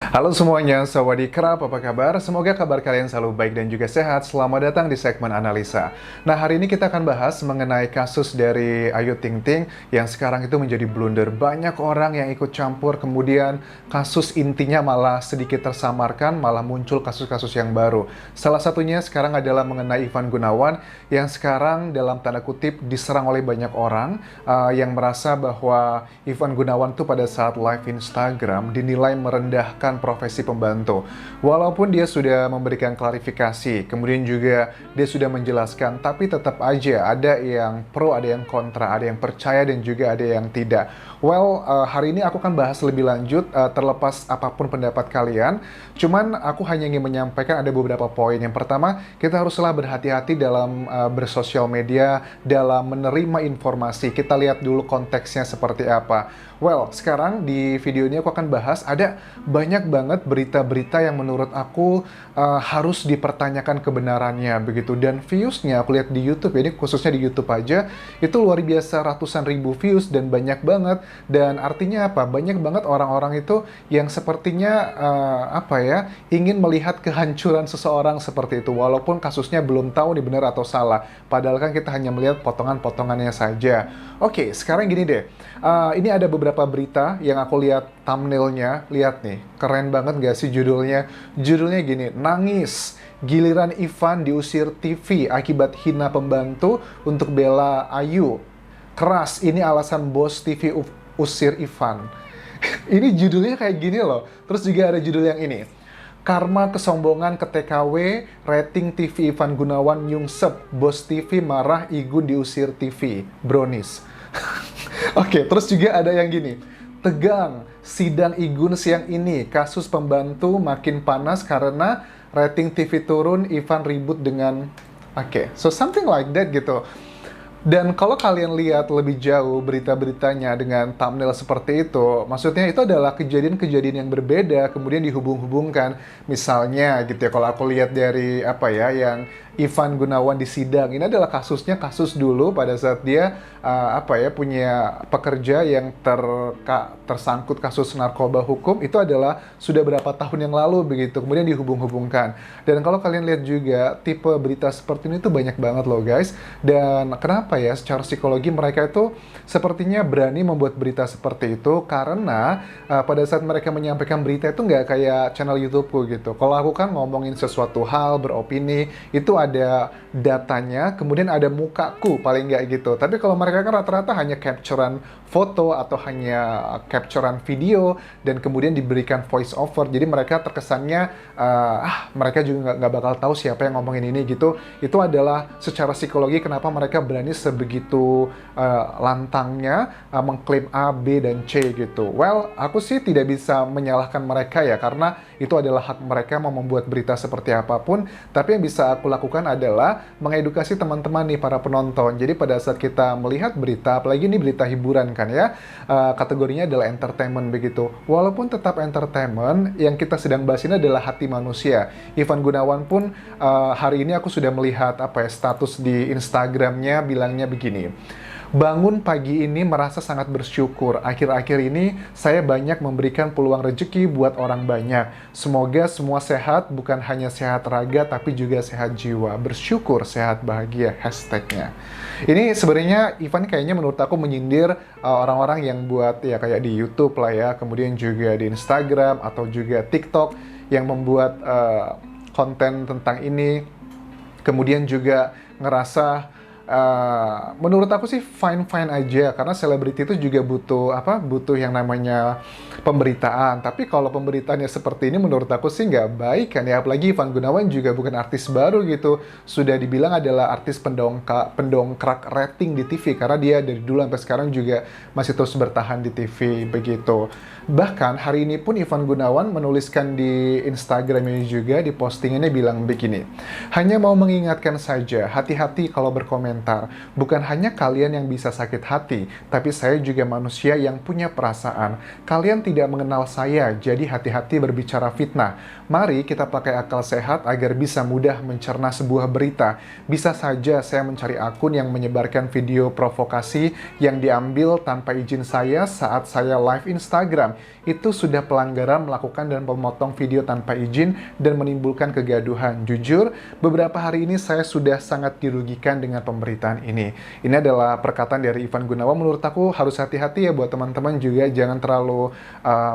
Halo semuanya, sawadee-krap, apa kabar? Semoga kabar kalian selalu baik dan juga sehat. Selamat datang di segmen analisa. Nah, hari ini kita akan bahas mengenai kasus dari Ayu Ting Ting yang sekarang itu menjadi blunder. Banyak orang yang ikut campur, kemudian kasus intinya malah sedikit tersamarkan, malah muncul kasus-kasus yang baru. Salah satunya sekarang adalah mengenai Ivan Gunawan yang sekarang dalam tanda kutip diserang oleh banyak orang yang merasa bahwa Ivan Gunawan tuh pada saat live Instagram dinilai merendahkan profesi pembantu. Walaupun dia sudah memberikan klarifikasi, kemudian juga dia sudah menjelaskan, tapi tetap aja ada yang pro, ada yang kontra, ada yang percaya dan juga ada yang tidak. Well, hari ini aku akan bahas lebih lanjut, terlepas apapun pendapat kalian. Cuman aku hanya ingin menyampaikan ada beberapa poin. Yang pertama, kita haruslah berhati-hati dalam bersosial media, dalam menerima informasi. Kita lihat dulu konteksnya seperti apa. Well, sekarang di video ini aku akan bahas ada banyak banget berita-berita yang menurut aku harus dipertanyakan kebenarannya begitu. Dan views-nya aku lihat di YouTube, ini khususnya di YouTube aja, itu luar biasa ratusan ribu views dan banyak banget. Dan artinya apa? Banyak banget orang-orang itu yang sepertinya ingin melihat kehancuran seseorang seperti itu. Walaupun kasusnya belum tahu nih benar atau salah. Padahal kan kita hanya melihat potongan-potongannya saja. Oke, sekarang gini deh. Ini ada beberapa berita yang aku lihat thumbnailnya. Lihat nih, keren banget gak sih judulnya? Judulnya gini, nangis. Giliran Ivan diusir TV akibat hina pembantu untuk bela Ayu. Keras, ini alasan bos TV usir Ivan. Ini judulnya kayak gini loh. Terus juga ada judul yang ini. Karma kesombongan ke TKW, rating TV Ivan Gunawan nyungsep, bos TV marah Igun diusir TV. Brownies. Oke, terus juga ada yang gini. Tegang, sidang Igun siang ini, kasus pembantu makin panas karena rating TV turun, Ivan ribut dengan... Oke, so something like that gitu. Dan kalau kalian lihat lebih jauh berita-beritanya dengan thumbnail seperti itu, maksudnya itu adalah kejadian-kejadian yang berbeda, kemudian dihubung-hubungkan. Misalnya gitu ya, kalau aku lihat dari yang Ivan Gunawan di sidang, ini adalah kasus dulu pada saat dia punya pekerja yang tersangkut kasus narkoba hukum, itu adalah sudah berapa tahun yang lalu begitu, kemudian dihubung-hubungkan. Dan kalau kalian lihat juga tipe berita seperti ini tuh banyak banget loh guys. Dan kenapa ya, secara psikologi mereka itu sepertinya berani membuat berita seperti itu karena pada saat mereka menyampaikan berita itu nggak kayak channel YouTubeku gitu. Kalau aku kan ngomongin sesuatu hal, beropini, itu ada datanya, kemudian ada mukaku paling nggak gitu. Tapi kalau mereka kan rata-rata hanya capturean foto atau hanya capturean video dan kemudian diberikan voice over. Jadi mereka terkesannya mereka juga nggak bakal tahu siapa yang ngomongin ini gitu. Itu adalah secara psikologi kenapa mereka berani sebegitu lantangnya mengklaim A, B, dan C gitu. Well, aku sih tidak bisa menyalahkan mereka ya, karena itu adalah hak mereka mau membuat berita seperti apapun. Tapi yang bisa aku lakukan adalah mengedukasi teman-teman nih, para penonton. Jadi pada saat kita melihat berita, apalagi ini berita hiburan kan ya, kategorinya adalah entertainment begitu. Walaupun tetap entertainment, yang kita sedang bahas ini adalah hati manusia. Ivan Gunawan pun hari ini aku sudah melihat status di Instagramnya bilangnya begini. Bangun pagi ini merasa sangat bersyukur. Akhir-akhir ini saya banyak memberikan peluang rezeki buat orang banyak. Semoga semua sehat, bukan hanya sehat raga tapi juga sehat jiwa. Bersyukur, sehat, bahagia, hashtagnya. Ini sebenarnya Ivan kayaknya menurut aku menyindir orang-orang yang buat ya kayak di YouTube lah ya, kemudian juga di Instagram atau juga TikTok yang membuat konten tentang ini. Kemudian juga ngerasa menurut aku sih fine-fine aja, karena selebriti itu juga butuh yang namanya pemberitaan. Tapi kalau pemberitaannya seperti ini menurut aku sih nggak baik kan ya. Apalagi Ivan Gunawan juga bukan artis baru gitu, sudah dibilang adalah artis pendongkrak rating di TV, karena dia dari dulu sampai sekarang juga masih terus bertahan di TV begitu. Bahkan hari ini pun Ivan Gunawan menuliskan di Instagram ini juga, di postingannya bilang begini, hanya mau mengingatkan saja, hati-hati kalau berkomentar. Bukan hanya kalian yang bisa sakit hati, tapi saya juga manusia yang punya perasaan. Kalian tidak mengenal saya, jadi hati-hati berbicara fitnah. Mari kita pakai akal sehat agar bisa mudah mencerna sebuah berita. Bisa saja saya mencari akun yang menyebarkan video provokasi yang diambil tanpa izin saya saat saya live Instagram. itu sudah pelanggaran melakukan dan memotong video tanpa izin dan menimbulkan kegaduhan. Jujur, beberapa hari ini saya sudah sangat dirugikan dengan pemberitaan ini. Ini adalah perkataan dari Ivan Gunawan. Menurut aku harus hati-hati ya buat teman-teman juga, jangan terlalu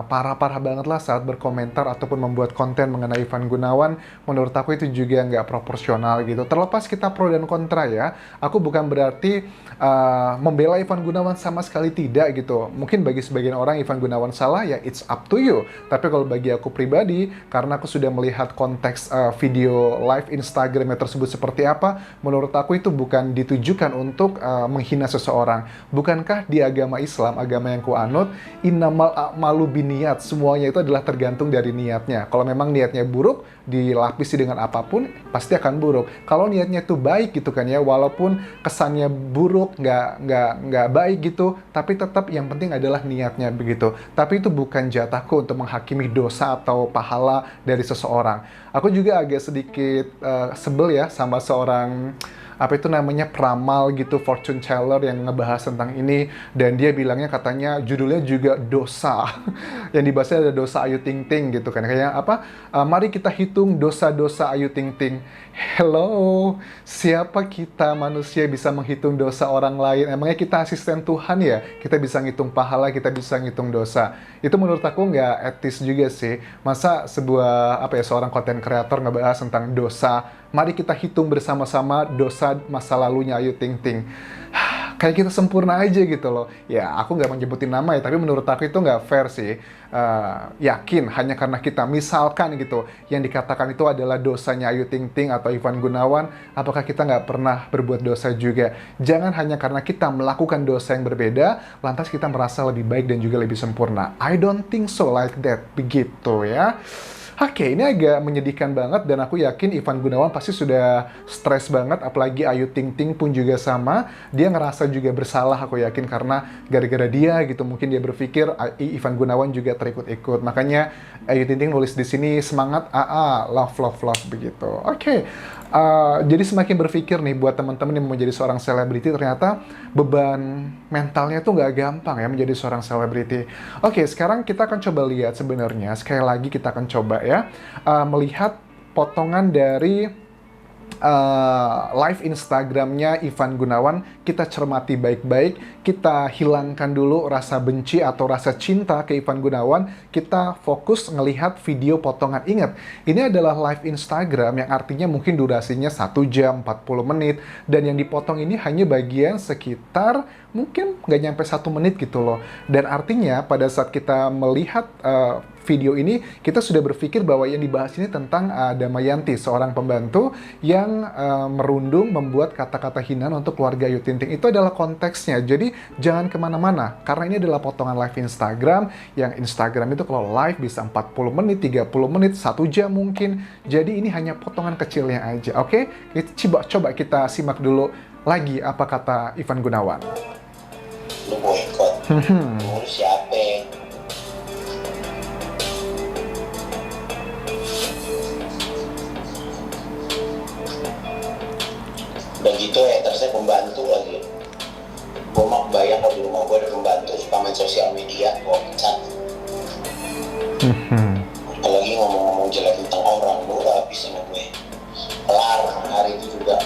parah-parah banget lah saat berkomentar ataupun membuat konten mengenai Ivan Gunawan. Menurut aku itu juga nggak proporsional gitu. Terlepas kita pro dan kontra ya, aku bukan berarti membela Ivan Gunawan, sama sekali tidak gitu. Mungkin bagi sebagian orang Ivan Gunawan salah, ya it's up to you. Tapi kalau bagi aku pribadi, karena aku sudah melihat konteks video live Instagramnya tersebut seperti apa, menurut aku itu bukan ditujukan untuk menghina seseorang. Bukankah di agama Islam, agama yang kuanut, innamal a'malu biniat, semuanya itu adalah tergantung dari niatnya. Kalau memang niatnya buruk, dilapisi dengan apapun, pasti akan buruk. Kalau niatnya itu baik gitu kan ya, walaupun kesannya buruk, nggak baik gitu, tapi tetap yang penting adalah niatnya begitu. Tapi itu bukan jatahku untuk menghakimi dosa atau pahala dari seseorang. Aku juga agak sedikit sebel ya sama seorang apa itu namanya peramal gitu, fortune teller yang ngebahas tentang ini, dan dia bilangnya katanya judulnya juga dosa yang dibahasnya ada dosa Ayu Ting Ting gitu kan, kayak apa, mari kita hitung dosa-dosa Ayu Ting Ting. Hello, siapa kita manusia bisa menghitung dosa orang lain? Emangnya kita asisten Tuhan ya? Kita bisa ngitung pahala, kita bisa ngitung dosa. Itu menurut aku nggak etis juga sih. Masa sebuah apa ya, seorang content creator ngebahas tentang dosa, mari kita hitung bersama-sama dosa masa lalunya Ayu Ting Ting. Kayak kita sempurna aja gitu loh. Ya, aku nggak menyebutin nama ya, tapi menurut aku itu nggak fair sih. Yakin hanya karena kita misalkan gitu, yang dikatakan itu adalah dosanya Ayu Ting Ting atau Ivan Gunawan, apakah kita nggak pernah berbuat dosa juga? Jangan hanya karena kita melakukan dosa yang berbeda, lantas kita merasa lebih baik dan juga lebih sempurna. I don't think so like that. Begitu ya. Oke, ini agak menyedihkan banget dan aku yakin Ivan Gunawan pasti sudah stres banget, apalagi Ayu Ting Ting pun juga sama. Dia ngerasa juga bersalah, aku yakin, karena gara-gara dia gitu mungkin dia berpikir Ivan Gunawan juga terikut-ikut. Makanya Ayu Ting Ting nulis di sini semangat AA, love love love begitu. Oke. Jadi semakin berpikir nih buat teman-teman yang mau menjadi seorang selebriti, ternyata beban mentalnya tuh nggak gampang ya menjadi seorang selebriti. Oke, sekarang kita akan coba lihat sebenarnya, sekali lagi kita akan coba ya, melihat potongan dari live Instagramnya Ivan Gunawan. Kita cermati baik-baik, kita hilangkan dulu rasa benci atau rasa cinta ke Ivan Gunawan, kita fokus ngelihat video potongan. Ingat, ini adalah live Instagram yang artinya mungkin durasinya 1 jam 40 menit, dan yang dipotong ini hanya bagian sekitar mungkin nggak nyampe 1 menit gitu loh. Dan artinya pada saat kita melihat video ini, kita sudah berpikir bahwa yang dibahas ini tentang Damayanti, seorang pembantu yang merundung membuat kata-kata hinaan untuk keluarga Ayu Ting Ting. Itu adalah konteksnya. Jadi jangan kemana-mana, karena ini adalah potongan live Instagram, yang Instagram itu kalau live bisa 40 menit, 30 menit, 1 jam mungkin. Jadi ini hanya potongan kecilnya aja, oke? Coba kita simak dulu lagi apa kata Ivan Gunawan. Lu boykot, lu siapa? Udah gitu hatersnya pembantu lagi. Gue mau bayang kalau di rumah gue ada pembantu suka main sosial media, gue pecat. Apalagi ngomong-ngomong jelek tentang orang, lu udah habis sama gue. Kelar hari itu juga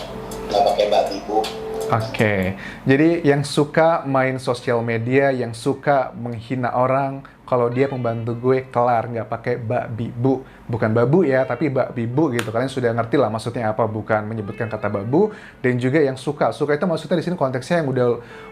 nggak pakai babi bu. Oke, jadi yang suka main sosial media, yang suka menghina orang, kalau dia pembantu gue, kelar, nggak pakai babi bu. Bukan babu ya, tapi babi bu gitu. Kalian sudah ngerti lah maksudnya apa, bukan menyebutkan kata babu. Dan juga yang suka itu maksudnya di sini konteksnya yang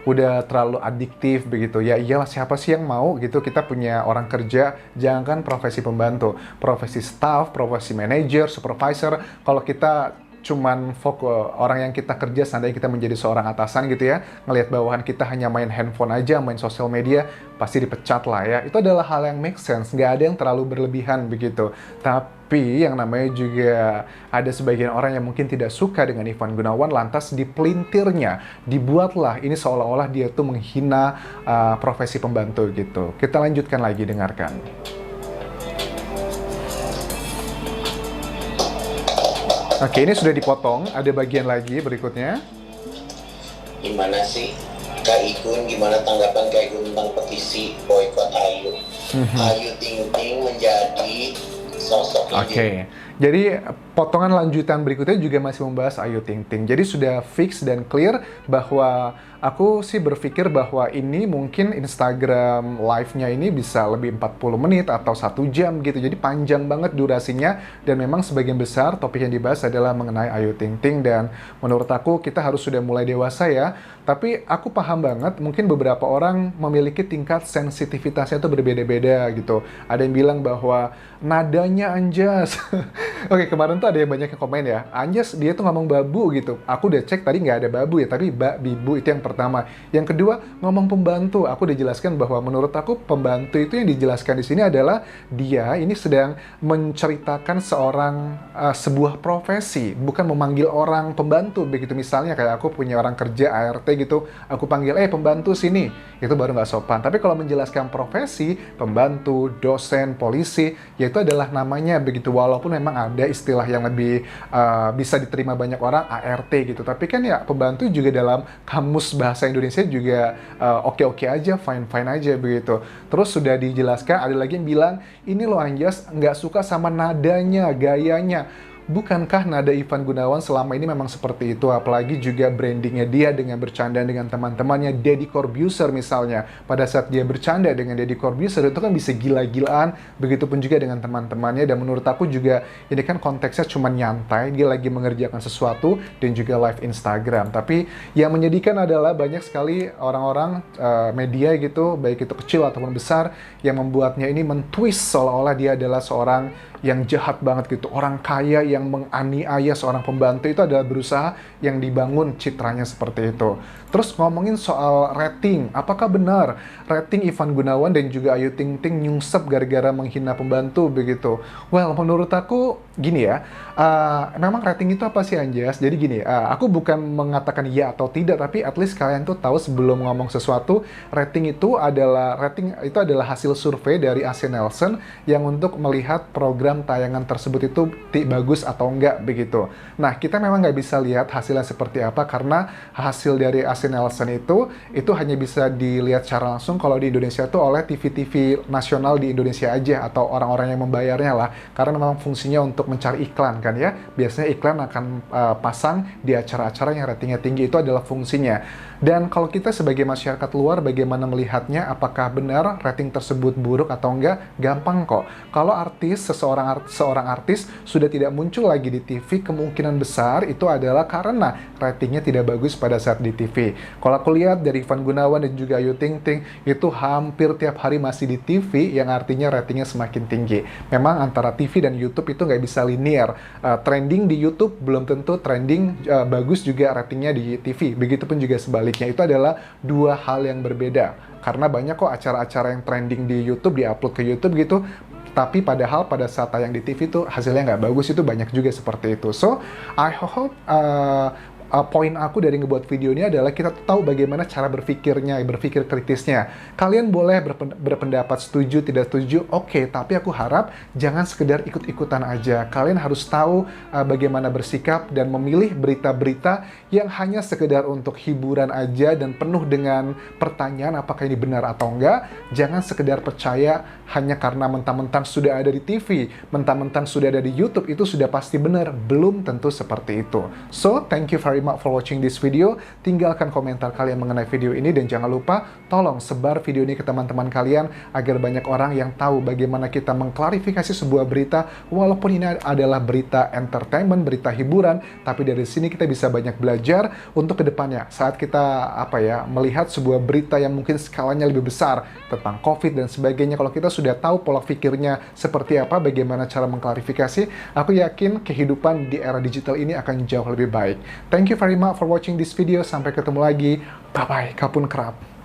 udah terlalu adiktif begitu. Ya iyalah, siapa sih yang mau gitu, kita punya orang kerja, jangan profesi pembantu, profesi staff, profesi manager, supervisor. Kalau kita cuman fokus orang yang kita kerja, seandainya kita menjadi seorang atasan gitu ya, ngelihat bawahan kita hanya main handphone aja, main sosial media, pasti dipecat lah ya. Itu adalah hal yang make sense, nggak ada yang terlalu berlebihan begitu. Tapi yang namanya juga ada sebagian orang yang mungkin tidak suka dengan Ivan Gunawan, lantas dipelintirnya, dibuatlah ini seolah-olah dia tuh menghina profesi pembantu gitu. Kita lanjutkan lagi, dengarkan. Oke, ini sudah dipotong, ada bagian lagi berikutnya. Gimana sih? Kak Igun, gimana tanggapan Kak Igun tentang petisi boykot Ayu? Ayu Ting Ting menjadi sosok Oke, jadi potongan lanjutan berikutnya juga masih membahas Ayu Ting Ting. Jadi sudah fix dan clear bahwa aku sih berpikir bahwa ini mungkin Instagram live-nya ini bisa lebih 40 menit atau 1 jam gitu. Jadi panjang banget durasinya dan memang sebagian besar topik yang dibahas adalah mengenai Ayu Ting Ting dan menurut aku kita harus sudah mulai dewasa ya. Tapi aku paham banget mungkin beberapa orang memiliki tingkat sensitivitasnya itu berbeda-beda gitu. Ada yang bilang bahwa nadanya Anjas. Oke, kemarin tuh ada yang banyak yang komen ya, Anjas dia tuh ngomong babu gitu. Aku udah cek tadi nggak ada babu ya, tapi bibu itu yang pertama. Yang kedua, ngomong pembantu. Aku udah jelaskan bahwa menurut aku pembantu itu yang dijelaskan di sini adalah dia ini sedang menceritakan sebuah profesi, bukan memanggil orang pembantu. Begitu misalnya kayak aku punya orang kerja ART gitu, aku panggil, pembantu sini. Itu baru nggak sopan. Tapi kalau menjelaskan profesi, pembantu, dosen, polisi, yaitu adalah namanya begitu. Walaupun memang ada istilah yang lebih bisa diterima banyak orang, ART gitu. Tapi kan ya pembantu juga dalam kamus bahasa Indonesia juga oke-oke aja, fine-fine aja begitu. Terus sudah dijelaskan, ada lagi yang bilang, ini loh Anjas nggak suka sama nadanya, gayanya. Bukankah nada Ivan Gunawan selama ini memang seperti itu? Apalagi juga brandingnya dia dengan bercanda dengan teman-temannya, Deddy Corbuzier misalnya. Pada saat dia bercanda dengan Deddy Corbuzier itu kan bisa gila-gilaan, begitupun juga dengan teman-temannya. Dan menurut aku juga ini kan konteksnya cuma nyantai, dia lagi mengerjakan sesuatu dan juga live Instagram. Tapi yang menyedihkan adalah banyak sekali orang-orang media gitu, baik itu kecil ataupun besar, yang membuatnya ini mentwist seolah-olah dia adalah seorang yang jahat banget gitu, orang kaya yang menganiaya seorang pembantu. Itu adalah berusaha yang dibangun citranya seperti itu. Terus ngomongin soal rating, apakah benar rating Ivan Gunawan dan juga Ayu Ting Ting nyungsep gara-gara menghina pembantu begitu? Well, menurut aku gini ya, memang rating itu apa sih Anjas? Jadi gini, aku bukan mengatakan iya atau tidak, tapi at least kalian tuh tahu sebelum ngomong sesuatu, rating itu adalah hasil survei dari AC Nielsen yang untuk melihat program tayangan tersebut itu bagus atau enggak begitu. Nah, kita memang nggak bisa lihat hasilnya seperti apa karena hasil dari AC Nielsen itu hanya bisa dilihat secara langsung kalau di Indonesia itu oleh TV-TV nasional di Indonesia aja atau orang-orang yang membayarnya lah. Karena memang fungsinya untuk mencari iklan kan ya. Biasanya iklan akan pasang di acara-acara yang ratingnya tinggi, itu adalah fungsinya. Dan kalau kita sebagai masyarakat luar bagaimana melihatnya, apakah benar rating tersebut buruk atau enggak? Gampang kok. Kalau seorang artis sudah tidak muncul lagi di TV, kemungkinan besar itu adalah karena ratingnya tidak bagus pada saat di TV. Kalau aku lihat dari Ivan Gunawan dan juga Ayu Ting Ting itu hampir tiap hari masih di TV, yang artinya ratingnya semakin tinggi. Memang antara TV dan YouTube itu nggak bisa linear. Trending di YouTube belum tentu trending bagus juga ratingnya di TV. Begitupun juga sebaliknya, itu adalah dua hal yang berbeda. Karena banyak kok acara-acara yang trending di YouTube diupload ke YouTube gitu, tapi padahal pada saat tayang di TV itu hasilnya nggak bagus, itu banyak juga seperti itu. So, I hope poin aku dari ngebuat video ini adalah kita tahu bagaimana cara berpikir kritisnya. Kalian boleh berpendapat setuju, tidak setuju, oke, tapi aku harap jangan sekedar ikut-ikutan aja. Kalian harus tahu bagaimana bersikap dan memilih berita-berita yang hanya sekedar untuk hiburan aja dan penuh dengan pertanyaan apakah ini benar atau enggak. Jangan sekedar percaya hanya karena mentang-mentang sudah ada di TV, mentang-mentang sudah ada di YouTube, itu sudah pasti benar. Belum tentu seperti itu. So, thank you very much for watching this video. Tinggalkan komentar kalian mengenai video ini dan jangan lupa tolong sebar video ini ke teman-teman kalian agar banyak orang yang tahu bagaimana kita mengklarifikasi sebuah berita walaupun ini adalah berita entertainment, berita hiburan, tapi dari sini kita bisa banyak belajar untuk kedepannya saat kita melihat sebuah berita yang mungkin skalanya lebih besar tentang COVID dan sebagainya. Kalau kita sudah tahu pola pikirnya seperti apa, bagaimana cara mengklarifikasi, aku yakin kehidupan di era digital ini akan jauh lebih baik. Thank you very much for watching this video. Sampai ketemu lagi. Bye-bye. Kapun kerap.